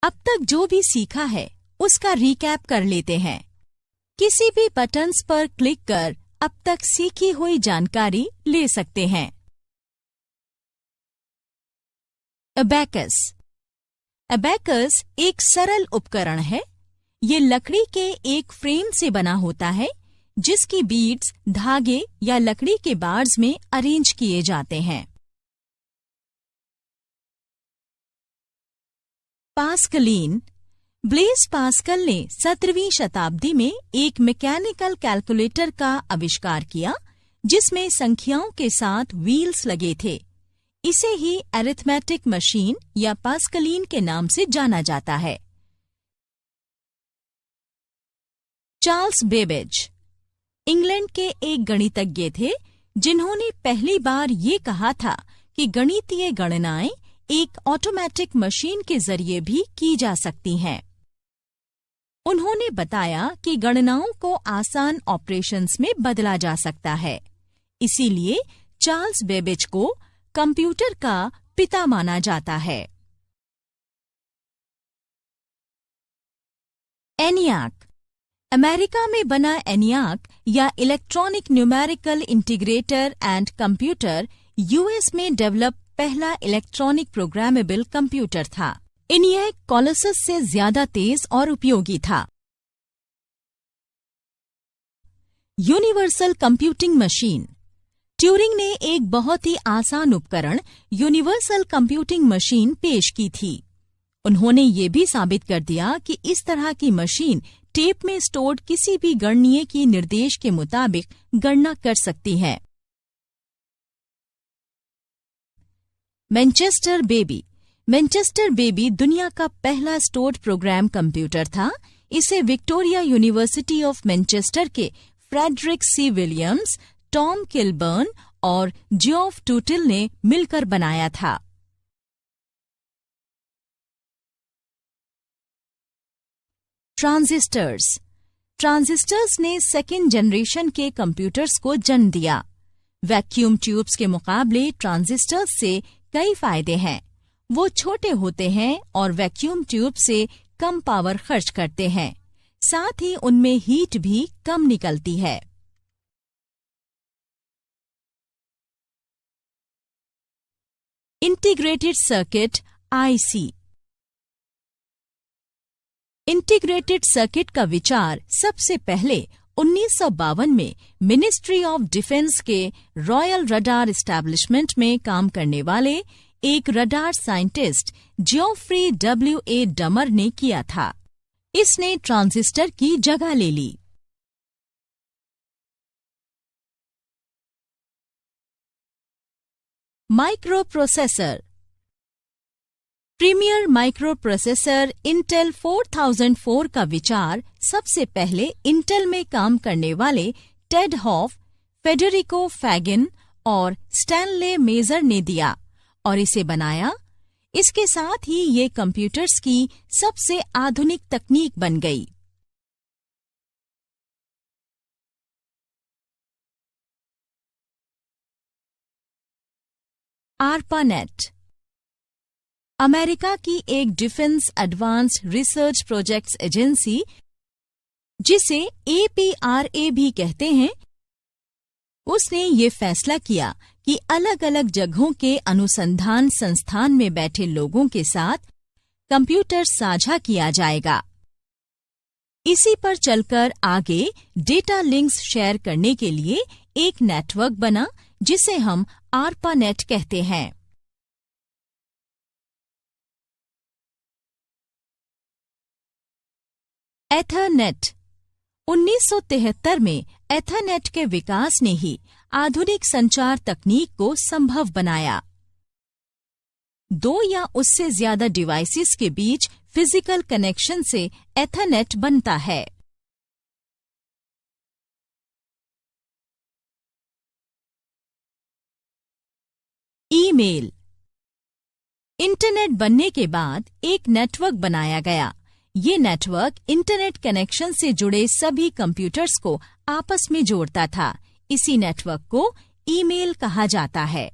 अब तक जो भी सीखा है उसका रिकैप कर लेते हैं। किसी भी बटन्स पर क्लिक कर अब तक सीखी हुई जानकारी ले सकते हैं। अबैकस। अबैकस एक सरल उपकरण है। ये लकड़ी के एक फ्रेम से बना होता है जिसकी बीड्स धागे या लकड़ी के बार्स में अरेंज किए जाते हैं। पास्कलीन। ब्लेस पास्कल ने 17वीं शताब्दी में एक मैकेनिकल कैलकुलेटर का आविष्कार किया जिसमें संख्याओं के साथ व्हील्स लगे थे। इसे ही अरिथमेटिक मशीन या पास्कलीन के नाम से जाना जाता है। चार्ल्स बेबेज इंग्लैंड के एक गणितज्ञ थे जिन्होंने पहली बार ये कहा था कि गणितीय गणनाएं एक ऑटोमेटिक मशीन के जरिए भी की जा सकती हैं। उन्होंने बताया कि गणनाओं को आसान ऑपरेशंस में बदला जा सकता है। इसीलिए चार्ल्स बेबेज को कंप्यूटर का पिता माना जाता है। एनियाक। अमेरिका में बना एनियाक या electronic numerical integrator and computer US में डेवलप पहला इलेक्ट्रॉनिक प्रोग्रामेबल कंप्यूटर था। ENIAC कोलोसस से ज्यादा तेज और उपयोगी था। Universal computing machine. ट्यूरिंग ने एक बहुत ही आसान उपकरण यूनिवर्सल कंप्यूटिंग मशीन पेश की थी। उन्होंने ये भी साबित कर दिया कि इस तरह की मशीन टेप में स्टोर्ड किसी भी गणनीय की निर्देश के मुताबिक गणना कर सकती है। Manchester baby. मैनचेस्टर बेबी दुनिया का पहला स्टोर्ड प्रोग्राम कंप्यूटर था। इसे विक्टोरिया यूनिवर्सिटी ऑफ मैनचेस्टर के Frederic C Williams, Tom Kilburn और जियोफ टूटिल ने मिलकर बनाया था। ट्रांजिस्टर्स। ट्रांजिस्टर्स ने सेकेंड जनरेशन के कंप्यूटर्स को जन्म दिया। वैक्यूम ट्यूब्स के मुकाबले ट्रांजिस्टर्स से कई फायदे हैं। वो छोटे होते हैं और वैक्यूम ट्यूब से कम पावर खर्च करते हैं। साथ ही उनमें हीट भी कम निकलती है। Integrated circuit IC. Integrated circuit का विचार सबसे पहले 1952 में मिनिस्ट्री ऑफ डिफेंस के रॉयल रडार एस्टैब्लिशमेंट में काम करने वाले एक रडार साइंटिस्ट जियोफ्री W.A. डमर ने किया था। इसने ट्रांजिस्टर की जगह ले ली। Microprocessor. Premier microprocessor Intel 4004 का विचार सबसे पहले इंटेल में काम करने वाले टेड हॉफ, फेडेरिको फैगिन और स्टैनले मेजर ने दिया और इसे बनाया। इसके साथ ही ये कंप्यूटर्स की सबसे आधुनिक तकनीक बन गई। ARPANET अमेरिका की एक defence advanced research projects agency, जिसे APRA भी कहते हैं, उसने ये फैसला किया कि अलग अलग जगहों के अनुसंधान संस्थान में बैठे लोगों के साथ कंप्यूटर साझा किया जाएगा। इसी पर चलकर आगे डेटा लिंक्स शेयर करने के लिए एक नेटवर्क बना जिसे हम ARPANET कहते हैं। एथरनेट। 1973 में एथरनेट के विकास ने ही आधुनिक संचार तकनीक को संभव बनाया। 2 या उससे ज्यादा डिवाइसेस के बीच फिजिकल कनेक्शन से एथरनेट बनता है। ईमेल। इंटरनेट बनने के बाद एक नेटवर्क बनाया गया। ये नेटवर्क इंटरनेट कनेक्शन से जुड़े सभी कंप्यूटर्स को आपस में जोड़ता था। इसी नेटवर्क को ईमेल कहा जाता है।